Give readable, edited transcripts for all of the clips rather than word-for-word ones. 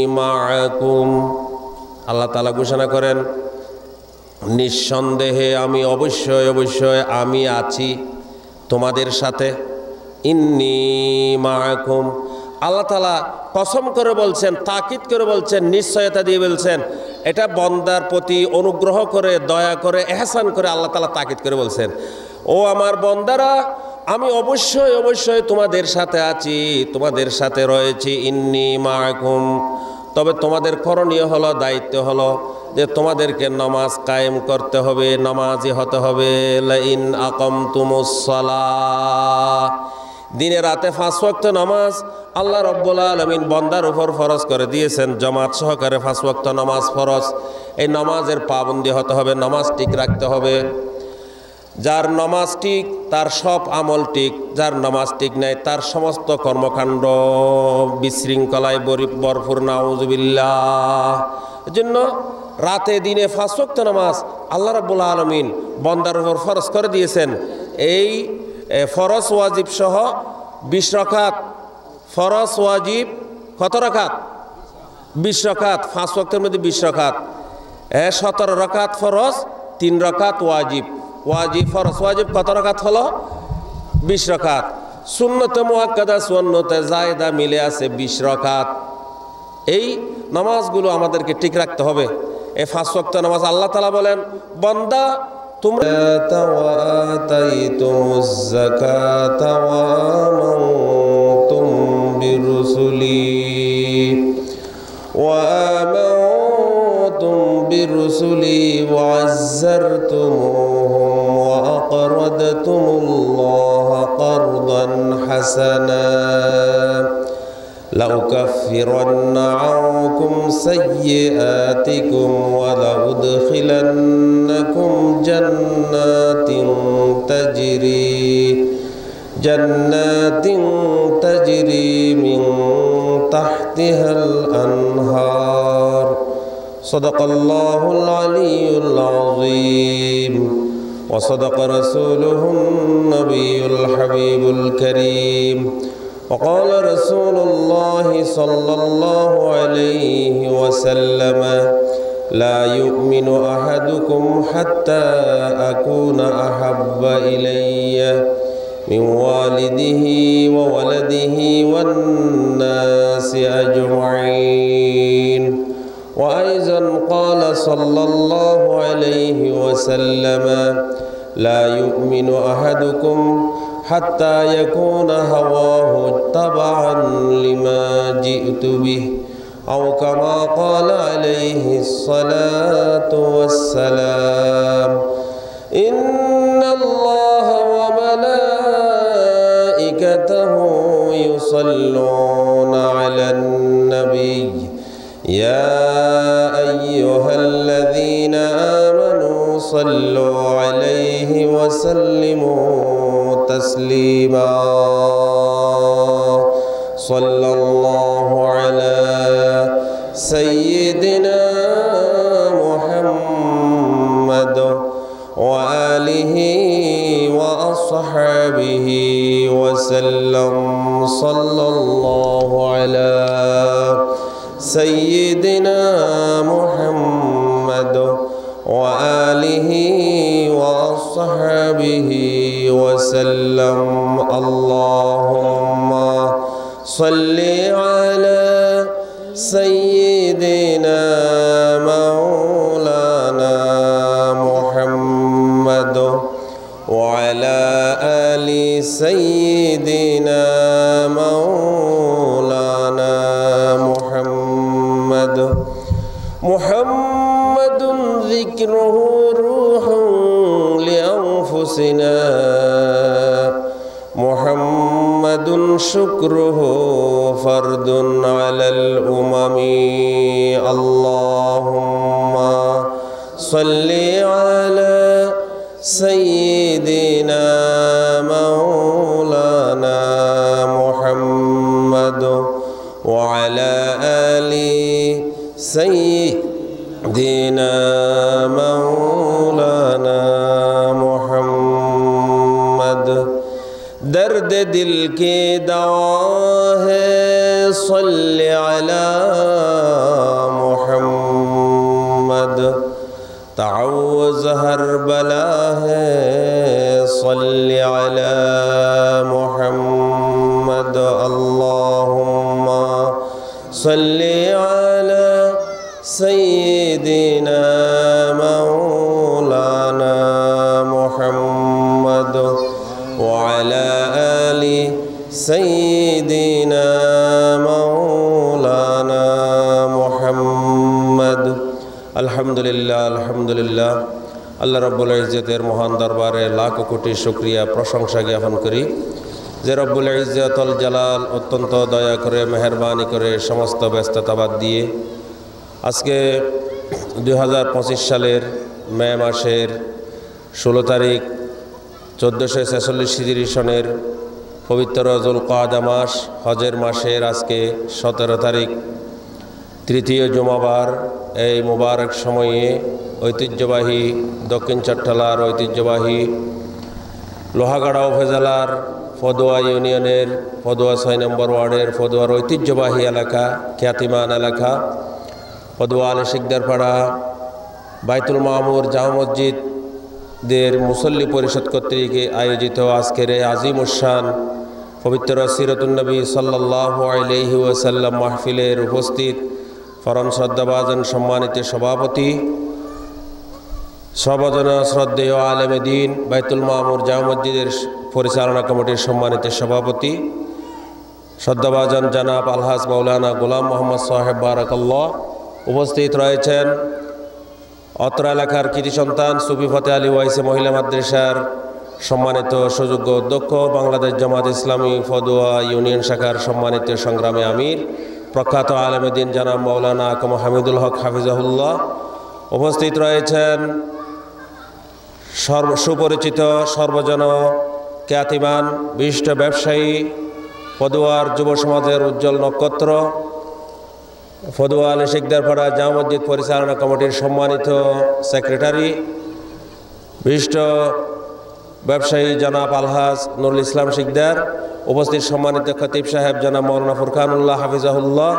মাআকুম আল্লাহ তাআলা ঘোষণা করেন নিঃসন্দেহে আমি অবশ্যই আমি আছি তোমাদের সাথে। ইন্নী মাআকুম আল্লাহ তাআলা কসম করে বলছেন, তাকিদ করে বলছেন, নিশ্চয়তা দিয়ে বলছেন। এটা বান্দার প্রতি অনুগ্রহ করে, দয়া করে, ইহসান করে আল্লাহ তাআলা তাকিদ করে বলছেন, ও আমার বান্দারা আমি অবশ্যই তোমাদের সাথে আছি, তোমাদের সাথে রয়েছি। ইন্নী মাআকুম তবে তোমাদের করণীয় হলো, দায়িত্ব হলো যে তোমাদেরকে নামাজ কায়েম করতে হবে, নামাজি হতে হবে। লাইন আকামতুমুস সালাহ দিনে রাতে 5 ওয়াক্ত নামাজ আল্লাহ রাব্বুল আলামিন বান্দার উপর ফরজ করে দিয়েছেন। জামাত সহকারে 5 ওয়াক্ত নামাজ ফরজ। এই নামাজের পাবন্দি হতে হবে, নামাজ ঠিক রাখতে হবে। যার নামাজ ঠিক তার সব আমল ঠিক, যার নামাজ ঠিক নাই তার সমস্ত কর্মকাণ্ড বিশৃঙ্খলায় ভরপুর। নাউজুবিল্লাহ। এজন্য রাতে দিনে 5 ওয়াক্ত নামাজ আল্লাহ রাব্বুল আলামিন বান্দার উপর ফরজ করে দিয়েছেন। এই ফরজ ওয়াজিব সহ 20 রাকাত ফরজ ওয়াজিব। কত রাকাত? 20 রাকাত। 5 ওয়াক্তের মধ্যে 20 রাকাত, 17 রাকাত ফরজ, 3 রাকাত ওয়াজিব। ওয়াজিব ফরজ ওয়াজিব কত রাকাত হলো? 20 রাকাত। সুন্নতে মুআক্কাদা সুন্নতে জায়েদা মিলে আছে 20 রাকাত। এই নামাজগুলো আমাদেরকে ঠিক রাখতে হবে। এই 5 ওয়াক্ত নামাজ আল্লাহ তাআলা বলেন, বান্দা তোমরা আতাইতুমুজ যাকাতা ওয়া আমানতুম বিরুসুলি ওয়া আমানতুম বিরুসুলি ওয়া আযযারতুমুহুম ওয়া আকরাদতুমুল্লাহা কারদান হাসানা لأكفرن عنكم سيئاتكم ولأدخلنكم جنات تجري من تحتها الأنهار صدق الله العلي العظيم وصدق رسوله النبي الحبيب الكريم وقال رسول الله صلى الله عليه وسلم لا يؤمن أحدكم حتى أكون أحب إلي من والده وولده والناس أجمعين وأيضا قال صلى الله عليه وسلم لا يؤمن أحدكم حتى يكون هواه تبعا لما جئت به أو كما قال عليه الصلاة والسلام إن الله وملائكته يصلون على النبي يا أيها الذين آمنوا صلوا عليه وسلموا تسليما صلى الله على سيدنا محمد وآله وأصحابه وسلم صلى الله على سيدنا محمد وآله وأصحابه وسلم اللهم صل على سيدنا مولانا محمد وعلى آل سيدنا مولانا محمد ذكره روح لأنفسنا محمد شكره فرد على الأمم اللهم صل على سيدنا مولانا محمد وعلى آل سيدنا مولانا محمد। दर्द दिल के दवा है صل على محمد تعوذ ہر بلا ہے صل على محمد اللهم صل على سيدنا مولانا محمد وعلى آل سيدنا مولانا محمد আলহামদুলিল্লাহ আলহামদুলিল্লাহ আল্লাহ রাব্বুল ইজ্জতের মহান দরবারে লাখ কোটি শুকরিয়া প্রশংসা জ্ঞাপন করি যে রব্বুল ইজ্জতুল জালাল অত্যন্ত দয়া করে মেহেরবানি করে সমস্ত ব্যস্ততা বাদ দিয়ে আজকে 2025 সালের মে মাসের 16 তারিখ 1446 হিজরি সনের পবিত্র যুলকাদা মাস হজের মাসের আজকে 17 তারিখ তৃতীয় জুমাবার এই মুবারক সময়ে ঐতিহ্যবাহী দক্ষিণ চট্টলার ঐতিহ্যবাহী লোহাগাড়া উপজেলার ফদুয়া ইউনিয়নের ফদুয়া 6 নম্বর ওয়ার্ডের ফদুয়ার ঐতিহ্যবাহী এলাকা খ্যাতিমান এলাকা ফদুয়া আলী শিকদার পাড়া বাইতুল মামুর জামা মসজিদের মুসল্লি পরিষদ কর্তৃক আয়োজিত আজকের এই আজিমুশান পবিত্র সিরাতুন নবী সাল্লাল্লাহু আলাইহি ওয়াসাল্লাম মাহফিলের উপস্থিত পরম শ্রদ্ধাভাজন সম্মানিত সভাপতি সর্বজনা শ্রদ্ধেয় আলেমে দ্বীন বাইতুল মামুর জামা মসজিদের পরিচালনা কমিটির সম্মানিত সভাপতি শ্রদ্ধাভাজন জনাব আলহাজ মাওলানা গোলাম মোহাম্মদ সাহেব বারাকাল্লাহ উপস্থিত রয়েছেন অত্র এলাকার কৃতি সন্তান সুফি ফতে আলী ওয়াইসি মহিলা মাদ্রাসার সম্মানিত সুযোগ্য অধ্যক্ষ বাংলাদেশ জামাত ইসলামী ফদুয়া ইউনিয়ন শাখার সম্মানিত সংগ্রামী আমির প্রখ্যাত আলেমে দ্বীন জনাব মাওলানা আকম হামিদুল হক হাফিজাহুল্লাহ উপস্থিত রয়েছেন সুপরিচিত সর্বজন খ্যাতিমান বিশিষ্ট ব্যবসায়ী ফদুয়ার যুব সমাজের উজ্জ্বল নক্ষত্র ফদুয়া আলী শিকদার পাড়া জামা মসজিদ পরিচালনা কমিটির সম্মানিত সেক্রেটারি বিশিষ্ট ব্যবসায়ী জনাব আলহাজ নুরুল ইসলাম শিকদার উপস্থিত সম্মানিত খতিব সাহেব জনাব মাওলানা ফুরকানুল্লাহ হাফিজাহুল্লাহ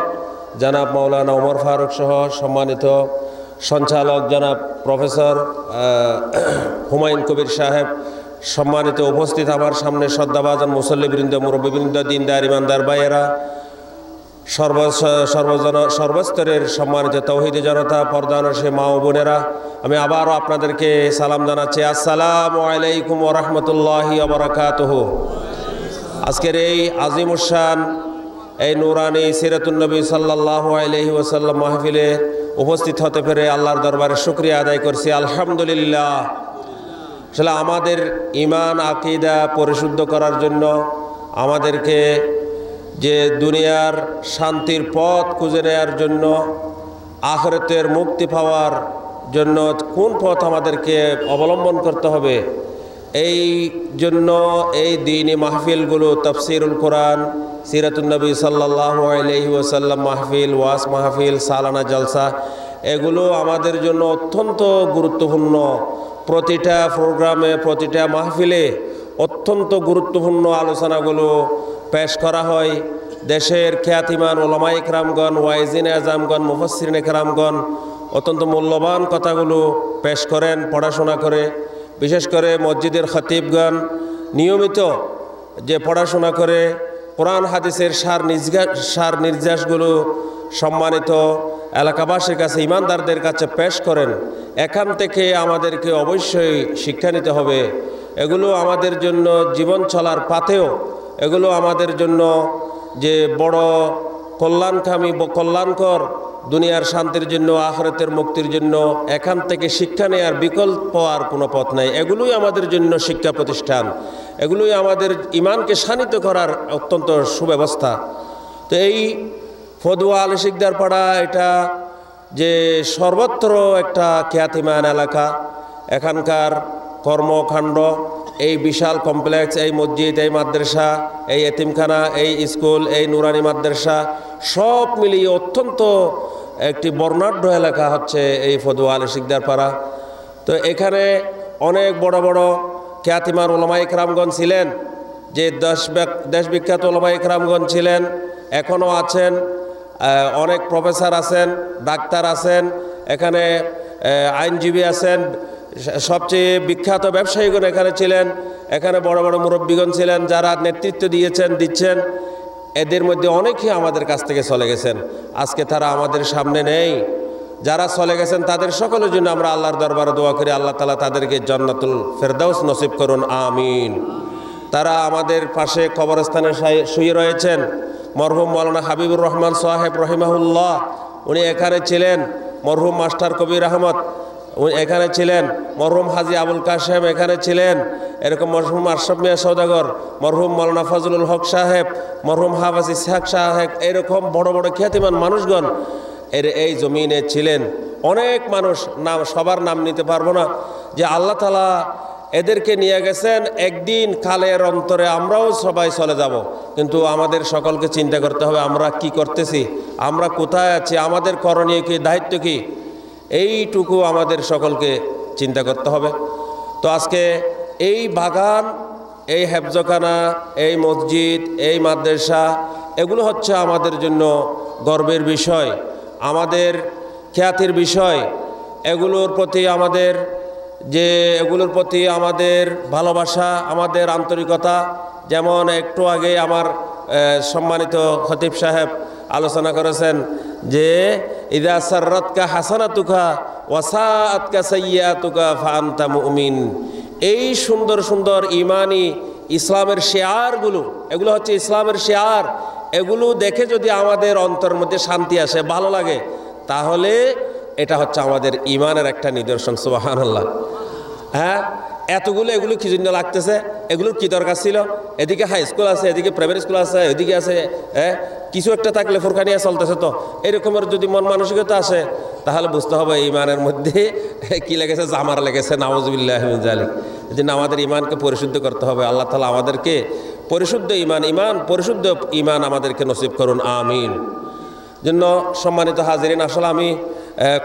জনাব মাওলানা ওমর ফারুক সহ সম্মানিত সঞ্চালক জনাব প্রফেসর হুমায়ুন কবির সাহেব সম্মানিত উপস্থিত আমার সামনে শ্রদ্ধাভাজন মুসল্লিবৃন্দ মুরব্বিবৃন্দ দিনদার ইমানদার ভাইয়েরা সর্বস্তরের সম্মানিত তৌহিদি জনতা পর্দানশী মা ও বোনেরা আমি আবারও আপনাদেরকে সালাম জানাচ্ছি আসসালামু আলাইকুম ওয়া রাহমাতুল্লাহি ওয়া বারাকাতুহু। আজকের এই আজিমুশান এই নুরানি সিরাতুন নবী সাল্লাল্লাহু আলাইহি ওয়াসাল্লাম মাহফিলে উপস্থিত হতে পেরে আল্লাহর দরবারে শুকরিয়া আদায় করছি আলহামদুলিল্লাহ। আসলে আমাদের ঈমান আকীদা পরিশুদ্ধ করার জন্য আমাদেরকে যে দুনিয়ার শান্তির পথ খুঁজে নেওয়ার জন্য আখিরাতের মুক্তি পাওয়ার জন্য কোন পথ আমাদেরকে অবলম্বন করতে হবে এই জন্য এই দ্বীনি মাহফিলগুলো তাফসীরুল কোরআন সিরাতুন নবী সাল্লাল্লাহু আলাইহি ওয়াসাল্লাম মাহফিল ওয়াজ মাহফিল সালানা জলসা এগুলো আমাদের জন্য অত্যন্ত গুরুত্বপূর্ণ। প্রতিটা প্রোগ্রামে প্রতিটা মাহফিলে অত্যন্ত গুরুত্বপূর্ণ আলোচনাগুলো পেশ করা হয়। দেশের খ্যাতিমান ওলামা ইকরামগণ ওয়াইজিন আজমগণ মুফাসসিরিন ইকরামগণ অত্যন্ত মূল্যবান কথাগুলো পেশ করেন পড়াশোনা করে। বিশেষ করে মসজিদের খতিবগণ নিয়মিত যে পড়াশোনা করে কোরআন হাদিসের সার নির্যাসগুলো সম্মানিত এলাকাবাসীর কাছে ইমানদারদের কাছে পেশ করেন। এখান থেকে আমাদেরকে অবশ্যই শিক্ষা নিতে হবে। এগুলো আমাদের জন্য জীবন চলার পাথেও এগুলো আমাদের জন্য যে বড় কল্যাণকর দুনিয়ার শান্তির জন্য আখিরাতের মুক্তির জন্য এখান থেকে শিক্ষা নেওয়ার বিকল্প আর কোনো পথ নাই। এগুলোই আমাদের জন্য শিক্ষা প্রতিষ্ঠান, এগুলোই আমাদের ঈমানকে শানিত করার অত্যন্ত সুব্যবস্থা। তো এই ফদুয়া আলী শিকদার পাড়া এটা যে সর্বত্র একটা খ্যাতিমান এলাকা, এখানকার কর্মকাণ্ড এই বিশাল কমপ্লেক্স, এই মসজিদ, এই মাদ্রাসা, এই এতিমখানা, এই স্কুল, এই নুরানি মাদ্রাসা সব মিলিয়ে অত্যন্ত একটি বর্ণাঢ্য এলাকা হচ্ছে এই ফদুয়া আলী শিকদার পাড়া। তো এখানে অনেক বড় বড় খ্যাতিমান ওলামা ইকরামগণ ছিলেন, যে দেশ বিখ্যাত ওলামা ইকরামগণ ছিলেন। এখনও আছেন, অনেক প্রফেসর আছেন, ডাক্তার আছেন, এখানে আইনজীবী আছেন, সবচেয়ে বিখ্যাত ব্যবসায়ীগণ এখানে ছিলেন, এখানে বড় বড় মুরব্বীগণ ছিলেন যারা নেতৃত্ব দিচ্ছেন। এদের মধ্যে অনেকেই আমাদের কাছ থেকে চলে গেছেন, আজকে তারা আমাদের সামনে নেই। যারা চলে গেছেন তাদের সকলের জন্য আমরা আল্লাহর দরবারে দোয়া করি, আল্লাহ তাআলা তাদেরকে জান্নাতুল ফেরদাউস নসিব করুন, আমিন। তারা আমাদের পাশে কবরস্থানে শুয়ে রয়েছেন। মরহুম মাওলানা হাবিবুর রহমান সাহেব রহিমাহুল্লাহ উনি এখানে ছিলেন, মরহুম মাস্টার কবির আহমদ এখানে ছিলেন, মরহুম হাজি আবুল কাশেম এখানে ছিলেন, এরকম মরহুম আশরাফ মিয়া সওদাগর, মরহুম মাওলানা ফজলুল হক সাহেব, মরহুম হাফেজ ইসহাক সাহেব, এরকম বড় বড় খ্যাতিমান মানুষগণ এই জমিনে ছিলেন। অনেক মানুষ, সবার নাম নিতে পারবো না, যে আল্লাহ তাআলা এদেরকে নিয়ে গেছেন। একদিন কালের অন্তরে আমরাও সবাই চলে যাব, কিন্তু আমাদের সকলকে চিন্তা করতে হবে আমরা কি করতেছি, আমরা কোথায় আছি, আমাদের করণীয় কি, দায়িত্ব কি, এইটুকু আমাদের সকলকে চিন্তা করতে হবে। তো আজকে এই বাগান, এই হেফজখানা, এই মসজিদ, এই মাদ্রাসা, এগুলো হচ্ছে আমাদের জন্য গর্বের বিষয়, আমাদের খ্যাতির বিষয়। এগুলোর প্রতি আমাদের ভালোবাসা, আমাদের আন্তরিকতা। যেমন একটু আগে আমার সম্মানিত খতিব সাহেব আলোচনা করেছেন যে ইযা সাররাতকা হাসানাতুকা ওয়া সাআতকা সাইয়্যাতুকা ফাআনতা মুমিন। এই সুন্দর সুন্দর ইমানি ইসলামের শিয়ারগুলো, এগুলো হচ্ছে ইসলামের শিয়ার। এগুলো দেখে যদি আমাদের অন্তরের মধ্যে শান্তি আসে, ভালো লাগে, তাহলে এটা হচ্ছে আমাদের ইমানের একটা নিদর্শন। সুবহানাল্লাহ। হ্যাঁ, এগুলো কি জন্য লাগতেছে, এগুলোর কি দরকার ছিল? এদিকে হাই স্কুল আছে, এদিকে প্রাইমারি স্কুল আছে, এদিকে আছে, কিছু একটা থাকলে ফুরকানিয়া চলতেছে। তো এরকমের যদি মন মানসিকতা আসে, তাহলে বুঝতে হবে ইমানের মধ্যে কি লেগেছে, জামার লেগেছে, নাউযুবিল্লাহি মিন যালিক। এই জন্য আমাদের ইমানকে পরিশুদ্ধ করতে হবে। আল্লাহ তাআলা আমাদেরকে পরিশুদ্ধ পরিশুদ্ধ ইমান আমাদেরকে নসিব করুন, আমিন। জন্য সম্মানিত হাজিরিন, আসলে আমি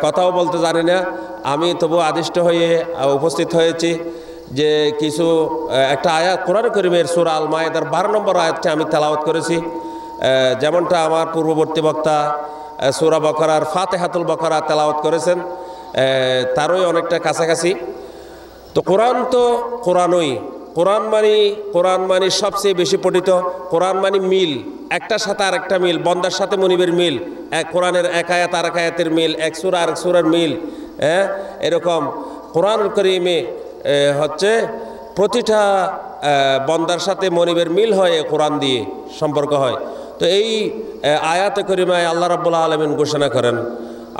কথাও বলতে জানি না, আমি তবু আদিষ্ট হয়ে উপস্থিত হয়েছি যে কিছু একটা আয়াত কোরআন কারীমের সূরা আল মায়েদার 12 নম্বর আয়াতটা আমি তেলাওয়াত করেছি। যেমনটা আমার পূর্ববর্তী বক্তা সূরা বাকারার ফাতিহাতুল বাকারা তেলাওয়াত করেছেন, তারই অনেকটা কাছাকাছি। তো কোরআনই, কোরআন মানে সবচেয়ে বেশি পঠিত। কোরআন মানে মিল, একটার সাথে আরেকটা মিল, বন্দার সাথে মনিবের মিল, এক কোরআনের এক আয়াত আরেক আয়াতের মিল, এক সূরা আরেক সূরার মিল। এরকম কোরআনুল কারীমে হচ্ছে প্রতিটা বন্দার সাথে মনিবের মিল হয়, কোরআন দিয়ে সম্পর্ক হয়। তো এই আয়াতে কারিমায় আল্লাহ রাব্বুল আলামিন ঘোষণা করেন,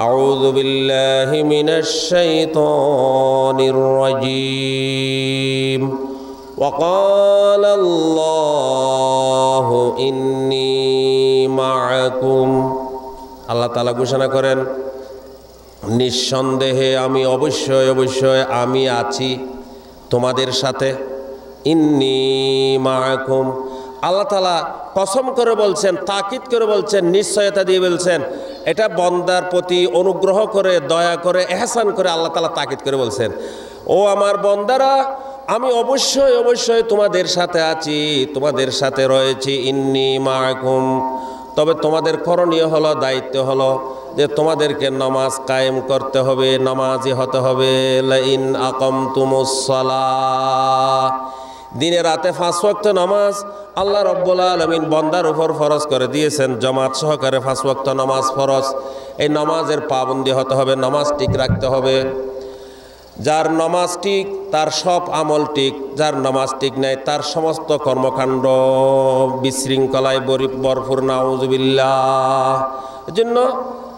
আউযু বিল্লাহি মিনাশ শাইতানির রাজীম وقال الله إني معكم। আল্লাহ তাআলা ঘোষণা করেন, নিঃসন্দেহে আমি অবশ্যই আমি আছি তোমাদের সাথে। ইন্নী মাআকুম, আল্লাহ তাআলা কসম করে বলছেন, তাকিদ করে বলছেন, নিশ্চয়তা দিয়ে বলছেন। এটা বন্দার প্রতি অনুগ্রহ করে, দয়া করে, এহসান করে আল্লাহ তাআলা তাকিদ করে বলছেন, ও আমার বন্দারা, আমি অবশ্যই তোমাদের সাথে আছি, তোমাদের সাথে রয়েছি। ইন্নী মাআকুম, তবে তোমাদের করণীয় হলো, দায়িত্ব হলো যে তোমাদেরকে নামাজ কায়েম করতে হবে, নামাজি হতে হবে। লাইন আকামতুমুস সালাহ, দিনে রাতে 5 ওয়াক্ত নামাজ আল্লাহ রাব্বুল আলামিন বান্দার উপর ফরজ করে দিয়েছেন। জামাত সহকারে 5 ওয়াক্ত নামাজ ফরজ। এই নামাজের পাবন্দি হতে হবে, নামাজ ঠিক রাখতে হবে। যার নামাজ ঠিক তার সব আমল ঠিক, যার নামাজ ঠিক নাই তার সমস্ত কর্মকাণ্ড বিশৃঙ্খলায় ভরপুর, নাউযুবিল্লাহ। এজন্য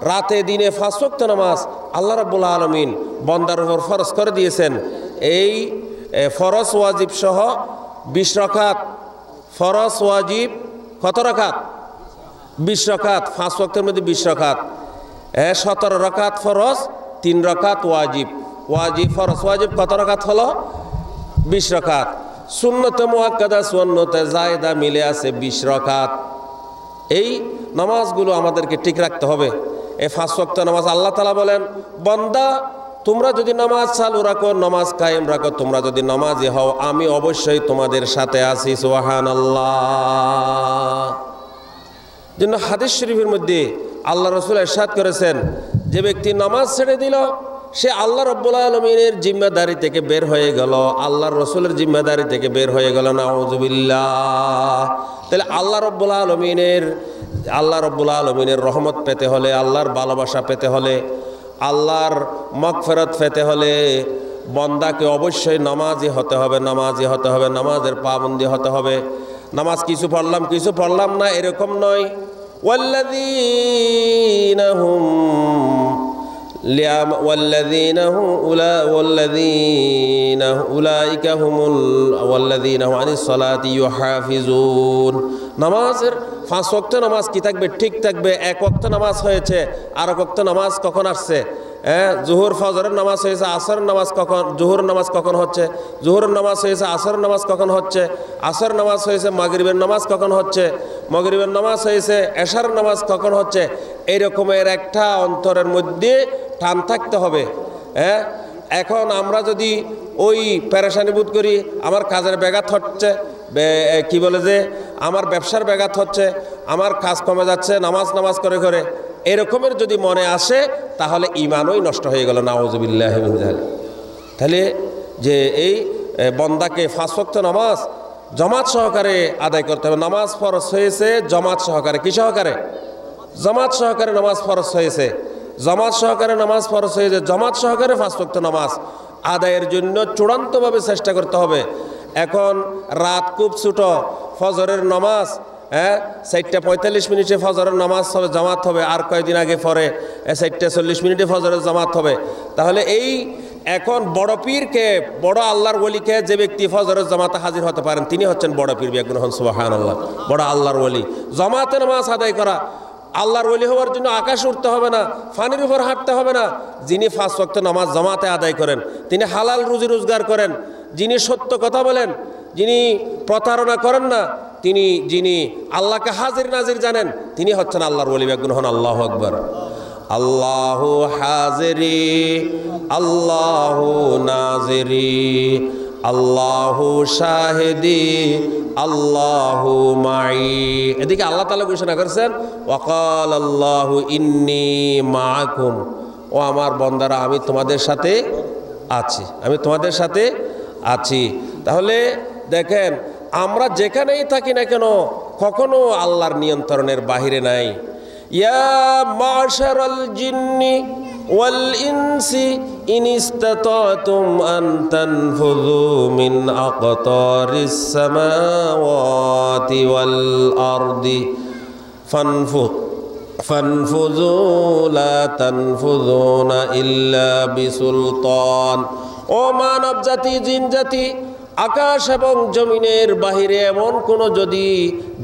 রাতে দিনে 5 ওয়াক্ত নামাজ আল্লাহ রাব্বুল আলামিন বান্দার উপর ফরজ করে দিয়েছেন। এই ফরজ ওয়াজিব সহ 20 রাকাত, ফরজ ওয়াজিব কত রাকাত? 20 রাকাত। 5 ওয়াক্তের মধ্যে 20 রাকাত, 17 রাকাত ফরজ, 3 রাকাত ওয়াজিব। ফরজ ওয়াজিব কত রাকাত হলো? 20 রাকাত। সুন্নতে মুআক্কাদা, সুন্নতে জায়েদা মিলে আছে 20 রাকাত। এই নামাজগুলো আমাদেরকে ঠিক রাখতে হবে। এই 5 ওয়াক্ত নামাজ আল্লাহ তাআলা বলেন, বান্দা তোমরা যদি নামাজ চালু রাখো, নামাজ কায়েম রাখো, তোমরা যদি নামাজি হও, আমি অবশ্যই তোমাদের সাথে আছি। সুবহানাল্লাহ। জন্য হাদিস শরীফের মধ্যে আল্লাহ রাসূল ইরশাদ করেছেন, যে ব্যক্তি নামাজ ছেড়ে দিল সে আল্লাহ রাব্বুল আলামিনের জিম্মাদারি থেকে বের হয়ে গেল, আল্লাহর রাসূলের জিম্মাদারি থেকে বের হয়ে গেল। নাউযুবিল্লাহ। তাহলে আল্লাহ রাব্বুল আলামিনের রহমত পেতে হলে, আল্লাহর ভালোবাসা পেতে হলে, আল্লাহর মাগফিরাত পেতে হলে বান্দাকে অবশ্যই নামাজি হতে হবে, নামাজের পাবন্দি হতে হবে। নামাজ কিছু পড়লাম না এরকম নয়। ওয়াল্লাযীনা হুম আনিস সালাতি ইউহাফিজুন। নামাজের 5 ওয়াক্ত নামাজ কি থাকবে? ঠিক থাকবে। 1 ওয়াক্ত নামাজ হয়েছে, আর 1 ওয়াক্ত নামাজ কখন আসছে? জোহর ফজরের নামাজ হয়েছে, আসরের নামাজ কখন? জোহরের নামাজ কখন হচ্ছে? জোহরের নামাজ হয়েছে, আসরের নামাজ কখন হচ্ছে? আসরের নামাজ হয়েছে, মাগরিবের নামাজ কখন হচ্ছে? মাগরিবের নামাজ হয়েছে, এশার নামাজ কখন হচ্ছে? এইরকমের একটা অন্তরের মধ্যে টান থাকতে হবে। এখন আমরা যদি ওই পেরেশানি বোধ করি, আমার কাজের ব্যাঘাত হচ্ছে, কি বলে যে আমার ব্যবসার ব্যাঘাত হচ্ছে, আমার কাজ কমে যাচ্ছে নামাজ করে এরকমের যদি মনে আসে, তাহলে ঈমানই নষ্ট হয়ে গেল। নাউযুবিল্লাহি মিন যালিক। তাহলে যে এই বান্দাকে 5 ওয়াক্ত নামাজ জামাত সহকারে আদায় করতে হবে। নামাজ ফরজ হয়েছে জামাত সহকারে। কি সহকারে? জামাত সহকারে নামাজ ফরজ হয়েছে। জামাত সহকারে 5 ওয়াক্ত নামাজ আদায়ের জন্য চূড়ান্তভাবে চেষ্টা করতে হবে। এখন রাত খুব ছোট, ফজরের নামাজ 4:45 মিনিটে ফজরের নামাজ হবে, জামাত হবে। আর কয়েকদিন আগে পরে 4:40 মিনিটে ফজরের জামাত হবে। তাহলে এই এখন বড় পীরকে, বড় আল্লাহর ওলিকে যে ব্যক্তি ফজরের জামাতে হাজির হতে পারেন তিনি হচ্ছেন বড় পীর। বেগুন হন সুবহানাল্লাহ। বড় আল্লাহর ওলি জামাতে নামাজ আদায় করা। আল্লাহর ওলি হওয়ার জন্য আকাশ উঠতে হবে না, ফানির উপর হাঁটতে হবে না। যিনি 5 ওয়াক্ত নামাজ জামাতে আদায় করেন, তিনি হালাল রুজি রোজগার করেন, যিনি সত্য কথা বলেন, যিনি প্রতারণা করেন না, যিনি আল্লাহকে হাজির নাজির জানেন, তিনি হচ্ছেন আল্লাহর ওলি। বেগুন হন আল্লাহু আকবার। আল্লাহু হাজিরি আল্লাহু নাজিরি আল্লাহু শাহিদি আল্লাহু মাই। এদিকে আল্লাহ তাআলা ঘোষণা করেছেন, ওয়াকাল আল্লাহু ইন্নী মাআকুম। ও আমার বান্দারা, আমি তোমাদের সাথে আছি। তাহলে দেখেন, আমরা যেখানেই থাকি না কেন কখনো আল্লাহর নিয়ন্ত্রণের বাহিরে নাই। ইয়া মাশারাল জিন্নি ওয়াল ইনসি ইন ইসতাতাতুম আন তানফুযু মিন আকতারিস সামাওয়াতি ওয়াল আরদি ফানফুযু লা তানফুযুনা ইল্লা বিসুলতান। ও মানব জাতি, জিন জাতি, আকাশ এবং জমিনের বাহিরে এমন কোনো যদি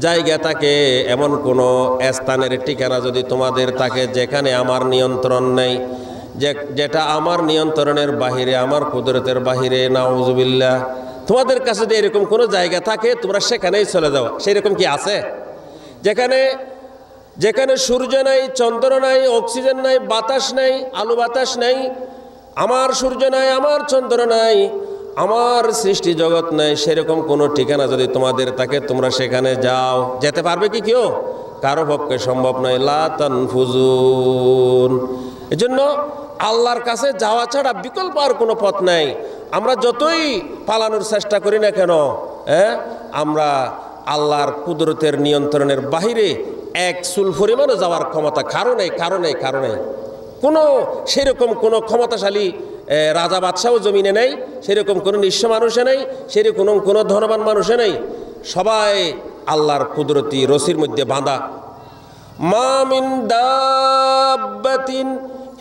জায়গা থাকে, এমন কোনো স্থানের ঠিকানা যদি তোমাদের থাকে যেখানে আমার নিয়ন্ত্রণ নেই, যেটা আমার নিয়ন্ত্রণের বাহিরে, আমার কুদরতের বাহিরে, নাউযুবিল্লাহ, তোমাদের কাছে যদি এরকম কোনো জায়গা থাকে তোমরা সেখানেই চলে যাও। সেরকম কি আছে? যেখানে সূর্য নাই, চন্দ্র নাই, অক্সিজেন নাই, বাতাস নাই, আলো বাতাস নাই, আমার সূর্য নাই, আমার চন্দ্র নাই, আমার সৃষ্টি জগৎ নাই, সেরকম কোনো ঠিকানা যদি তোমাদের থাকে তোমরা সেখানে যাও। যেতে পারবে কি কেউ? কারো পক্ষে সম্ভব নয়। লা তানফুজুন। এজন্য আল্লাহর কাছে যাওয়া ছাড়া বিকল্প আর কোনো পথ নাই। আমরা যতই পালানোর চেষ্টা করি না কেন, আমরা আল্লাহর কুদরতের নিয়ন্ত্রণের বাহিরে এক চুল পরিমাণও যাওয়ার ক্ষমতা কারো নেই। কোনো সেরকম কোনো ক্ষমতাশালী রাজা বাদশাও জমিনে নেই, সেরকম কোনো নিঃস্ব মানুষে নেই, সেরকম কোনো ধনবান মানুষে নেই। সবাই আল্লাহর কুদরতি রশির মধ্যে বাঁধা। মা মিন দাব্বাতিন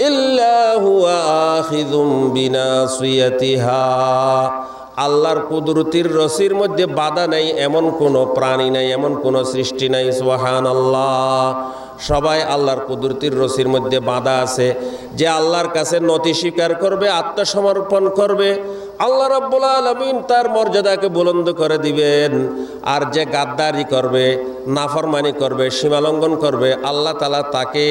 ইল্লা হুয়া আখিযুম বিনাসিয়াতিহা। আল্লাহর কুদরতির রশির মধ্যে বাধা নাই এমন কোনো প্রাণী নাই, এমন কোনো সৃষ্টি নাই। সুবহানাল্লাহ। সবাই আল্লাহর কুদরতির রশির মধ্যে বাঁধা আছে। যে আল্লাহর কাছে নতি স্বীকার করবে, আত্মসমর্পণ করবে, আল্লাহ রাব্বুল আলামিন তার মর্যাদাকে বুলন্দ করে দিবেন। আর যে গাদ্দারি করবে, নাফরমানি করবে, সীমালঙ্ঘন করবে, আল্লাহ তাআলা তাকে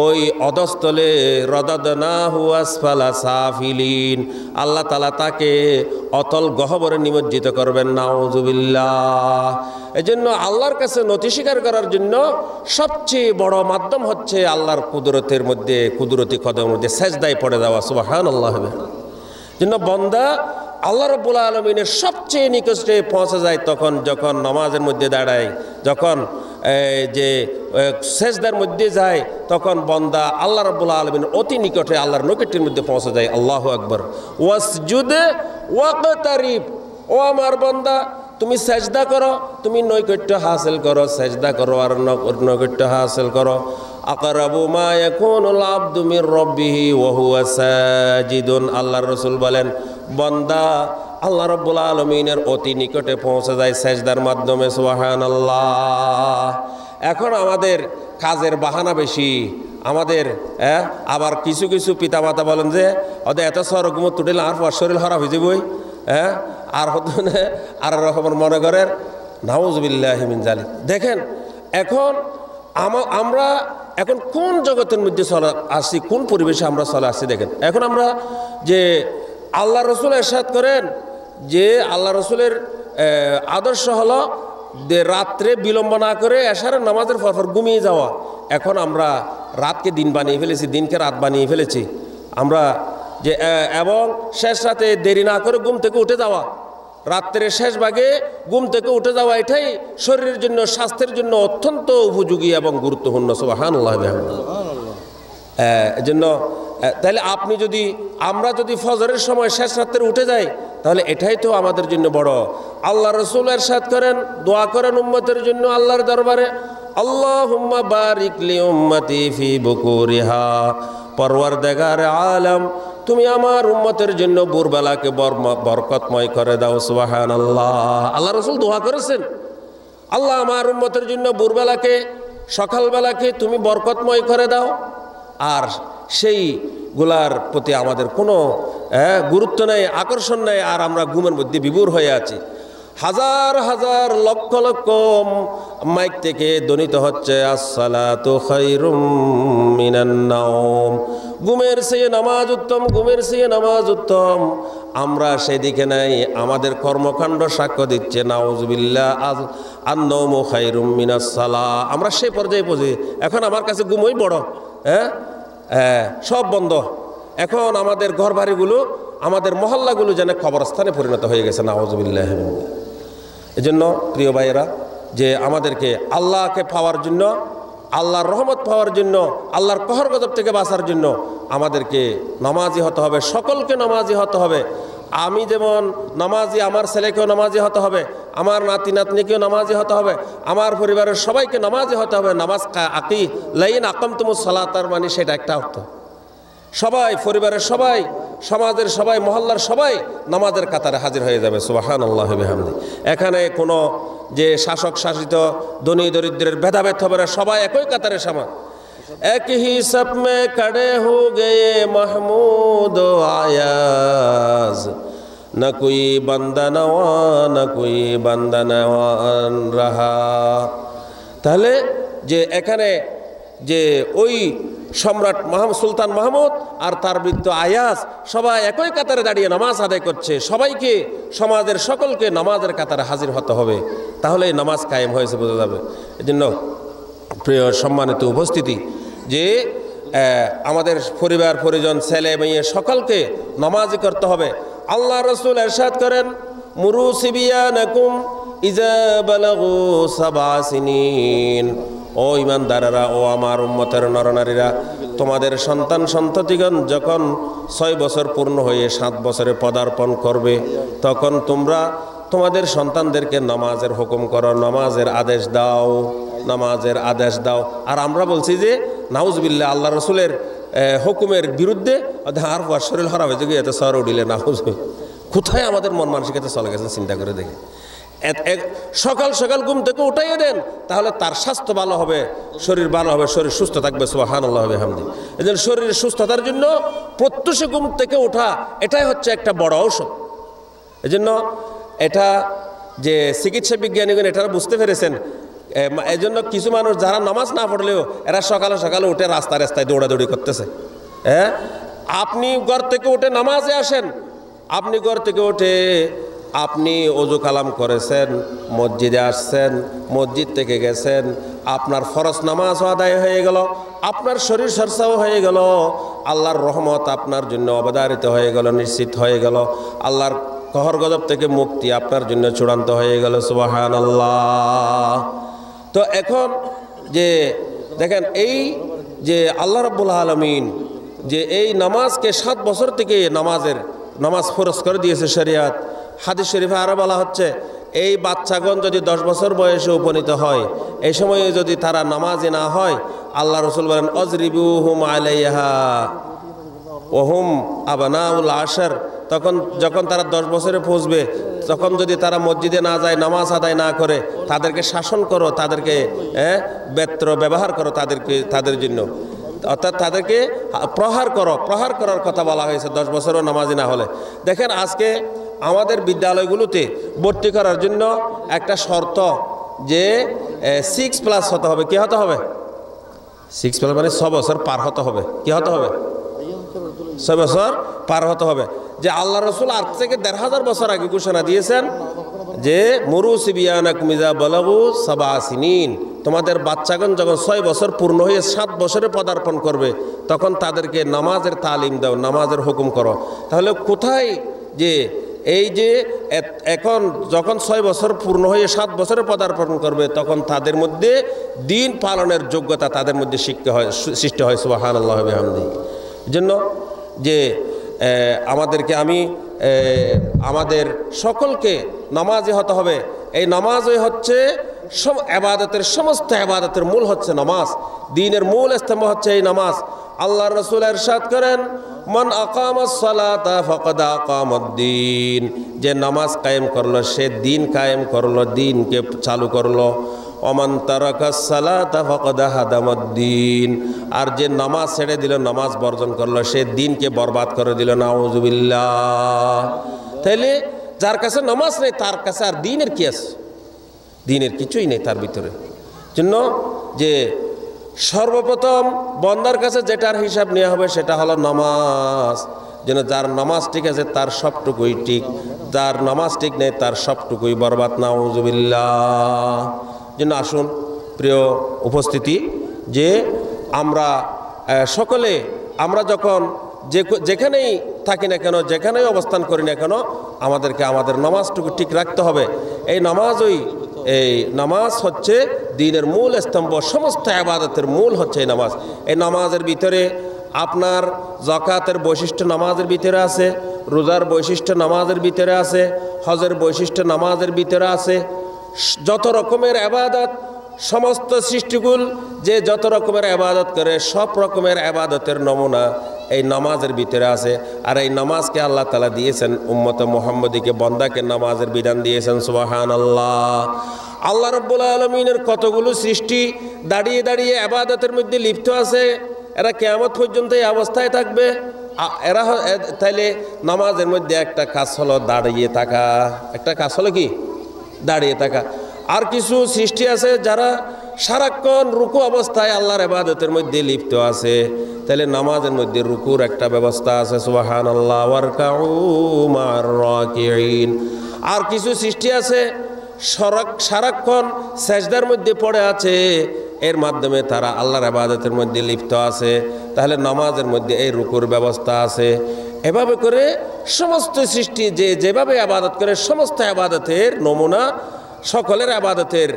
ওই অধস্তলে রদাদনাহু আসফালা সাফিলিন, আল্লাহ তাআলা তাকে অতল গহ্বরে নিমজ্জিত করবেন, নাউযুবিল্লাহ। এজন্য আল্লাহর কাছে নতি স্বীকার করার জন্য সবচেয়ে বড় মাধ্যম হচ্ছে আল্লাহর কুদরতের মধ্যে, কুদরতি কদমের মধ্যে সেজদায় পড়ে যাওয়া, সুবহানাল্লাহ। জন্য বান্দা আল্লাহ রাব্বুল আলামিনের সবচেয়ে নিকটে পৌঁছে যায় তখন যখন নামাজের মধ্যে দাঁড়ায়, যখন যে সেজদার মধ্যে যায়, তখন বান্দা আল্লাহ রাব্বুল আলামিনের অতি নিকটে আল্লাহর নৈকট্যের মধ্যে পৌঁছে যায়। আল্লাহু আকবার। ওয়াসজুদ ওয়াকতারিব, ও আমার বান্দা তুমি সেজদা করো, তুমি নৈকট্য হাসিল করো, সেজদা করো আর নৈকট্য হাসিল করো। আকরাবু মা ইয়াকুনুল আবদু মির রাব্বিহি ওয়া হুয়া সাজিদুন, আল্লাহর রাসূল বলেন বান্দা আল্লাহ রাব্বুল আলামিনের অতি নিকটে পৌঁছে যায় সেজদার মাধ্যমে, সুবহানাল্লাহ। এখন আমাদের কাজের বাহানা বেশি, আমাদের আবার কিছু কিছু পিতামাতা বলেন যে ওদের এত সরগম তুটিলে আর শরীর খারাপ হয়ে যাবই, আর হতো না আর রকমের মনে করেন, নাউযুবিল্লাহি মিন যালিক। দেখেন এখন আমরা এখন কোন জগতের মধ্যে চলে আসছি, কোন পরিবেশে আমরা চলে আসছি। দেখেন এখন আমরা যে আল্লাহ রসুল ইরশাদ করেন যে আল্লাহ রসুলের আদর্শ হলো যে রাত্রে বিলম্ব না করে এশারের নামাজের পরপর ঘুমিয়ে যাওয়া। এখন আমরা রাতকে দিন বানিয়ে ফেলেছি, দিনকে রাত বানিয়ে ফেলেছি আমরা যে, এবং শেষ রাতে দেরি না করে ঘুম থেকে উঠে যাওয়া, রাত্রের শেষ ভাগে ঘুম থেকে উঠে যাওয়া, এটাই শরীরের জন্য, স্বাস্থ্যের জন্য অত্যন্ত উপযোগী এবং গুরুত্বপূর্ণ, সুবহানাল্লাহ। এজন্য তাহলে আমরা যদি ফজরের সময় শেষ রাত্রে উঠে যাই, তাহলে এটাই তো আমাদের জন্য বড়। আল্লাহ রাসূল ইরশাদ করেন, দোয়া করেন উম্মতের জন্য আল্লাহর দরবারে, আল্লাহুম্মা বারিক লি উম্মতি ফি বুকুরিহা, পরওয়ারদিগার আলম তুমি আমার উম্মতের জন্য ভোরবেলাকে বরকতময় করে দাও, সুবহানাল্লাহ। আল্লাহ রাসূল দোয়া করেছেন, আল্লাহ আমার উম্মতের জন্য ভোরবেলাকে, সকালবেলাকে তুমি বরকতময় করে দাও। আর সেইগুলার প্রতি আমাদের কোনো গুরুত্ব নেই, আকর্ষণ নেই, আর আমরা ঘুমের মধ্যে বিভোর হয়ে আছি। হাজার হাজার লক্ষ লক্ষ মাইক থেকে ধ্বনিত হচ্ছে আসসালাতু খায়রুম মিনান নাওম, ঘুমের চেয়ে নামাজ উত্তম, ঘুমের চেয়ে নামাজ উত্তম। আমরা সেদিকে নাই, আমাদের কর্মকাণ্ড সাক্ষ্য দিচ্ছে নাউযুবিল্লাহ আন-নাওমু খায়রুম মিনাস সালাহ। আমরা সেই পর্যায়ে পৌঁছি, এখন আমার কাছে ঘুমই বড়, সব বন্ধ। এখন আমাদের ঘর বাড়িগুলো, আমাদের মহল্লাগুলো যেন কবরস্থানে পরিণত হয়ে গেছে, নাউযুবিল্লাহ। এজন্য প্রিয় ভাইয়েরা, যে আমাদেরকে আল্লাহকে পাওয়ার জন্য, আল্লাহর রহমত পাওয়ার জন্য, আল্লাহর কহর গজব থেকে বাঁচার জন্য আমাদেরকে নামাজি হতে হবে, সকলকে নামাজি হতে হবে। আমি যেমন নামাজি, আমার ছেলেকেও নামাজি হতে হবে, আমার নাতি নাতনিকেও নামাজি হতে হবে, আমার পরিবারের সবাইকে নামাজি হতে হবে। নামাজ আকি লাইন আকামতুমুস সালাতার মানে সেটা একটা অর্থ, সবাই, পরিবারের সবাই, সমাজের সবাই, মহল্লার সবাই নামাজের কাতারে হাজির হয়ে যাবে, সুবহানাল্লাহ বিহামদি। এখানে কোনো যে শাসক শাসিত, ধনী দরিদ্রের ভেদাভেদ হবে না, সবাই একই কাতারে সমান। এক হি সব মে খড়ে হো গয়ে মাহমুদ আয়াজ, না কোই বান্দা নওয়া না কোই বান্দা নওয়ান রাহা। তাহলে যে এখানে যে ওই সম্রাট সুলতান মাহমুদ আর তার বৃদ্ধ আয়াজ সবাই একই কাতারে দাঁড়িয়ে নামাজ আদায় করছে, সবাইকে, সমাজের সকলকে নামাজের কাতারে হাজির হতে হবে, তাহলে নামাজ কায়েম হয়েছে বোঝা যাবে। এই জন্য প্রিয় সম্মানিত উপস্থিতি, যে আমাদের পরিবার পরিজন, ছেলে মেয়ে সকলকে নামাজি করতে হবে। আল্লাহ রাসূল ইরশাদ করেন, মুরু সিবিয়ানাকুম ইযা বালাগু সাবআ সিনিন, ও ইমানদারেরা, ও আমার উম্মতের নরনারীরা, তোমাদের সন্তান সন্ততিগণ যখন 6 বছর পূর্ণ হয়ে 7 বছরে পদার্পণ করবে, তখন তোমরা তোমাদের সন্তানদেরকে নামাজের হুকুম করো, নামাজের আদেশ দাও, নামাজের আদেশ দাও। আর আমরা বলছি যে নাউযুবিল্লাহ, আল্লাহ রসুলের হুকুমের বিরুদ্ধে আর শরীর খারাপ হয়েছে গিয়ে এত সর উঠিলে নাউযুবিল্লাহ। কোথায় আমাদের মন মানসিকতা চলে গেছে চিন্তা করে দেখে। সকাল সকাল ঘুম থেকে উঠাইয়ে দেন, তাহলে তার স্বাস্থ্য ভালো হবে, শরীর ভালো হবে, শরীর সুস্থ থাকবে, সুবহানাল্লাহ বিহামদি। এজন্য শরীরের সুস্থতার জন্য প্রত্যুষে ঘুম থেকে ওঠা, এটাই হচ্ছে একটা বড় ঔষধ। এজন্য এটা যে চিকিৎসা বিজ্ঞানীগণ এটা বুঝতে পেরেছেন এই জন্য কিছু মানুষ যারা নামাজ না পড়লেও এরা সকালে সকালে উঠে রাস্তায় দৌড়াদৌড়ি করতেছে। হ্যাঁ, আপনি ঘর থেকে উঠে নামাজে আসেন, আপনি ঘর থেকে উঠে আপনি ওযু কালাম করেছেন, মসজিদে আসছেন, মসজিদ থেকে গেছেন, আপনার ফরজ নামাজও আদায় হয়ে গেল, আপনার শরীর চর্চাও হয়ে গেল, আল্লাহর রহমত আপনার জন্য অবধারিত হয়ে গেল, নিশ্চিত হয়ে গেল, আল্লাহর কহর গজব থেকে মুক্তি আপনার জন্য চূড়ান্ত হয়ে গেল। সুবহানাল্লাহ। তো এখন যে দেখেন, এই যে আল্লাহ রাব্বুল আলামিন যে এই নামাজকে 7 বছর থেকে নামাজ ফরজ করে দিয়েছে শরিয়াত। হাদিস শরীফে আরো বলা হচ্ছে, এই বাচ্চাগণ যদি 10 বছর বয়সে উপনীত হয়, এই সময়ে যদি তারা নামাজি না হয়, আল্লাহ রসুল বলেন অজরিবুহুম আলাইহা ওহুম আবনাউল আশর, যখন তারা 10 বছরে পৌঁছবে, তখন যদি তারা মসজিদে না যায়, নামাজ আদায় না করে, তাদেরকে শাসন করো, তাদেরকে বেত্র ব্যবহার করো, তাদের জন্য, অর্থাৎ তাদেরকে প্রহার করার কথা বলা হয়েছে 10 বছরও নামাজি না হলে। দেখেন, আজকে আমাদের বিদ্যালয়গুলোতে ভর্তি করার জন্য একটা শর্ত যে 6+ হতে হবে। কি হতে হবে? 6+ মানে 6 বছর পার হতে হবে। কি হতে হবে? 6 বছর পার হতে হবে। যে আল্লাহ রসুল আজ থেকে 1500 বছর আগে ঘোষণা দিয়েছেন যে মুরু সিবিয়ানাকুম ইযা বালাগু 7 সিনিন, তোমাদের বাচ্চাগণ যখন 6 বছর পূর্ণ হয়ে 7 বছরে পদার্পণ করবে, তখন তাদেরকে নামাজের তালিম দাও, নামাজের হুকুম করো। তাহলে কোথায় যে এই যে এখন যখন 6 বছর পূর্ণ হয়ে 7 বছরে পদার্পণ করবে, তখন তাদের মধ্যে দিন পালনের যোগ্যতা তাদের মধ্যে সৃষ্টি হয়। সুবহানাল্লাহ ওয়া বিহামদিহি। জন্য যে আমাদের সকলকে নামাজি হতে হবে। এই নামাজই হচ্ছে সমস্ত ইবাদতের মূল হচ্ছে নামাজ। দ্বীনের মূল স্তম্ভ হচ্ছে এই নামাজ। আল্লাহর রাসূল ইরশাদ করেন, মান আকামাস সালাতা ফাকাদ আকামাদ-দ্বীন, যে নামাজ কায়েম করলো সে দ্বীন কায়েম করলো, দ্বীনকে চালু করলো। ওমান তারাকাস সালাতা ফাকাদ হাদামাদ-দ্বীন, আর যে নামাজ ছেড়ে দিল, নামাজ বর্জন করলো, সে দ্বীনকে বরবাদ করে দিল। নাউযুবিল্লাহ। তাহলে যার কাছে নামাজ নেই, তার কাছে আর দ্বীনের কি আছে? দ্বীনের কিছুই নেই তার ভিতরে। জন্য যে সর্বপ্রথম বন্দার কাছে যেটার হিসাব নেওয়া হবে সেটা হলো নামাজ। যেন যার নামাজ ঠিক আছে তার সবটুকুই ঠিক, যার নামাজ ঠিক নেই তার সবটুকুই বরবাদ। নাউযুবিল্লাহ। জন্য আসুন প্রিয় উপস্থিতি, যে আমরা সকলে আমরা যখন যেখানেই থাকি না কেন, যেখানেই অবস্থান করি না কেন, আমাদেরকে আমাদের নামাজটুকু ঠিক রাখতে হবে। এই নামাজ হচ্ছে দ্বীনের মূল স্তম্ভ, সমস্ত ইবাদতের মূল হচ্ছে এই নামাজ। এই নামাজের ভিতরে আপনার যাকাতের বৈশিষ্ট্য নামাজের ভিতরে আছে, রোজার বৈশিষ্ট্য নামাজের ভিতরে আছে, হজের বৈশিষ্ট্য নামাজের ভিতরে আছে। যত রকমের ইবাদত, সমস্ত সৃষ্টিকুল যে যত রকমের ইবাদত করে, সব রকমের ইবাদতের নমুনা এই নামাজের ভিতরে আছে। আর এই নামাজকে আল্লাহ তাআলা দিয়েছেন উম্মতে মুহাম্মদীকে, বন্দাকে নামাজের বিধান দিয়েছেন। সুবহানাল্লাহ। আল্লাহ রাব্বুল আলামিনের কতগুলো সৃষ্টি দাঁড়িয়ে দাঁড়িয়ে ইবাদতের মধ্যে লিপ্ত আছে, এরা কিয়ামত পর্যন্ত এই অবস্থায় থাকবে। এরা তাইলে নামাজের মধ্যে একটা কাজ হলো দাঁড়িয়ে থাকা, একটা কাজ হলো কি? দাঁড়িয়ে থাকা। আর কিছু সৃষ্টি আছে যারা সারাক্ষণ রুকু অবস্থায় আল্লাহর ইবাদতের মধ্যে লিপ্ত আছে, তাহলে নামাজের মধ্যে রুকুর একটা ব্যবস্থা আছে। সুবহানাল্লাহ। ওয়ারকাউ মা'আর রাকিঈন। আর কিছু সৃষ্টি আছে সারাক্ষণ সেজদার মধ্যে পড়ে আছে, এর মাধ্যমে তারা আল্লাহর ইবাদতের মধ্যে লিপ্ত আছে, তাহলে নামাজের মধ্যে এই রুকুর ব্যবস্থা আছে। এভাবে করে সমস্ত সৃষ্টি যেভাবে ইবাদত করে, সমস্ত ইবাদতের নমুনা, সকলের ইবাদতের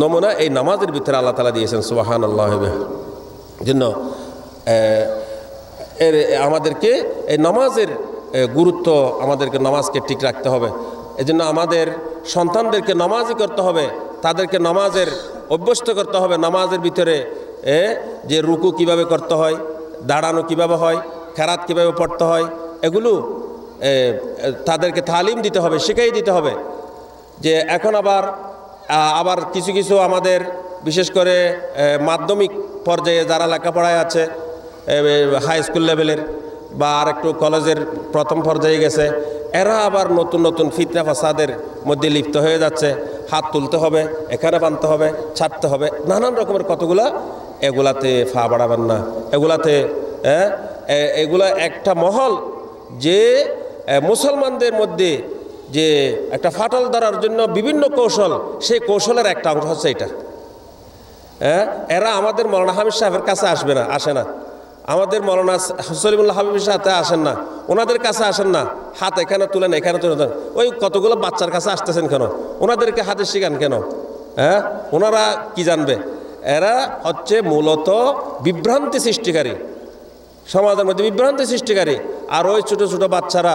নমুনা এই নামাজের ভিতরে আল্লাহ তাআলা দিয়েছেন। সুবহানাল্লাহ। জন্য আমাদেরকে এই নামাজের গুরুত্ব, আমাদেরকে নামাজকে ঠিক রাখতে হবে। এই জন্য আমাদের সন্তানদেরকে নামাজই করতে হবে, তাদেরকে নামাজের অভ্যস্ত করতে হবে। নামাজের ভিতরে যে রুকু কিভাবে করতে হয়, দাঁড়ানো কিভাবে হয়, কেরাত কিভাবে পড়তে হয়, এগুলো তাদেরকে তালিম দিতে হবে, শিখাই দিতে হবে। যে এখন আবার কিছু কিছু আমাদের বিশেষ করে মাধ্যমিক পর্যায়ে যারা লেখাপড়ায় আছে, হাই স্কুল লেভেলের, বা আর একটু কলেজের প্রথম পর্যায়ে গেছে, এরা আবার নতুন নতুন ফিতনা ফাসাদের মধ্যে লিপ্ত হয়ে যাচ্ছে। হাত তুলতে হবে, এখানে বাঁধতে হবে, ছাড়তে হবে, নানান রকমের কতগুলা। এগুলাতে ফা বাড়াবেন না। এগুলা একটা মহল যে মুসলমানদের মধ্যে যে একটা ফাটল ধরার জন্য বিভিন্ন কৌশল, সেই কৌশলের একটা অংশ হচ্ছে এটা। এরা আমাদের মৌলানা হামিদ সাহেবের কাছে আসে না, আমাদের মৌলানা সলিমুল্লাহ হাবিবের সাথে আসেন না, ওনাদের কাছে আসেন না। হাত এখানে তুলেন, এখানে তুলেন। ওই কতগুলো বাচ্চার কাছে আসতেছেন কেন? ওনাদেরকে হাতে শিখান কেন? ওনারা কি জানবে? এরা হচ্ছে মূলত বিভ্রান্তি সৃষ্টিকারী, সমাজের মধ্যে বিভ্রান্তি সৃষ্টিকারী। আর ওই ছোটো ছোটো বাচ্চারা